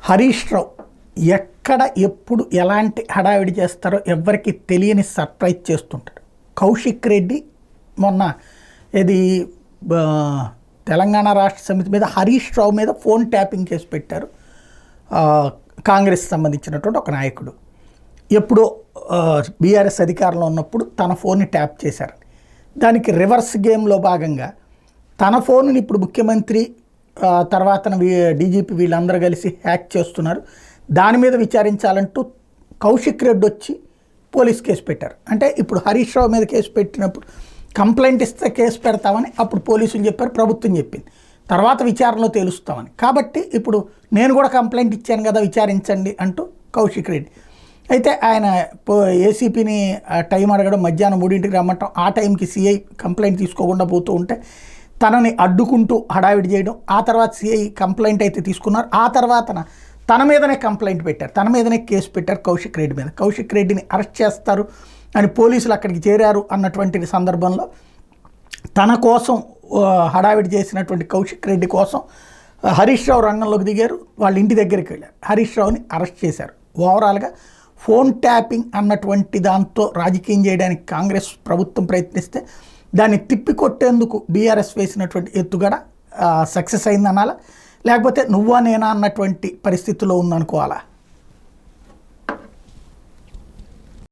హరీష్ రావు ఎక్కడ ఎప్పుడు ఎలాంటి హడావిడి చేస్తారో ఎవరికి తెలియని సర్ప్రైజ్ చేస్తుంటాడు. కౌశిక్ రెడ్డి మొన్న ఇది తెలంగాణ రాష్ట్ర సమితి మీద హరీష్ రావు మీద ఫోన్ ట్యాపింగ్ కేసు పెట్టారు. కాంగ్రెస్ సంబంధించినటువంటి ఒక నాయకుడు ఎప్పుడో బీఆర్ఎస్ అధికారంలో ఉన్నప్పుడు తన ఫోన్ని ట్యాప్ చేశారు. దానికి రివర్స్ గేమ్లో భాగంగా తన ఫోన్ని ఇప్పుడు ముఖ్యమంత్రి తర్వాత డీజీపీ వీళ్ళందరూ కలిసి హ్యాక్ చేస్తున్నారు. దాని మీద విచారించాలంటూ కౌశిక్ రెడ్డి వచ్చి పోలీస్ కేసు పెట్టారు. అంటే ఇప్పుడు హరీష్ రావు మీద కేసు పెట్టినప్పుడు కంప్లైంట్ ఇస్తే కేసు పెడతామని అప్పుడు పోలీసులు చెప్పారు, ప్రభుత్వం చెప్పింది, తర్వాత విచారణలో తేలుస్తామని. కాబట్టి ఇప్పుడు నేను కూడా కంప్లైంట్ ఇచ్చాను కదా విచారించండి అంటూ కౌశిక్ రెడ్డి అయితే ఆయన ఏసీపీని టైం అడగడం, మధ్యాహ్నం 3ంటికి రమ్మంటాం, ఆ టైంకి సిఐ కంప్లైంట్ తీసుకోకుండా పోతూ ఉంటే తనని అడ్డుకుంటూ హడావిడి చేయడం. ఆ తర్వాత సిఐ కంప్లైంట్ అయితే తీసుకున్నారు. ఆ తర్వాత తన మీదనే కంప్లైంట్ పెట్టారు, తన మీదనే కేసు పెట్టారు కౌశిక్ రెడ్డి మీద. కౌశిక్ రెడ్డిని అరెస్ట్ చేస్తారు అని పోలీసులు అక్కడికి చేరారు అన్నటువంటి సందర్భంలో తన కోసం హడావిడి చేసినటువంటి కౌశిక్ రెడ్డి కోసం హరీష్ రావు రంగంలోకి దిగారు. వాళ్ళ ఇంటి దగ్గరికి వెళ్ళారు, హరీష్ రావుని అరెస్ట్ చేశారు. ఓవరాల్గా ఫోన్ ట్యాపింగ్ అన్నటువంటి దాంతో రాజకీయం చేయడానికి కాంగ్రెస్ ప్రభుత్వం ప్రయత్నిస్తే దాన్ని తిప్పికొట్టేందుకు బీఆర్ఎస్ వేసినటువంటి ఎత్తుగడ సక్సెస్ అయిందనాలా, లేకపోతే నువ్వా నేనా అన్నటువంటి పరిస్థితుల్లో ఉందనుకోవాలా?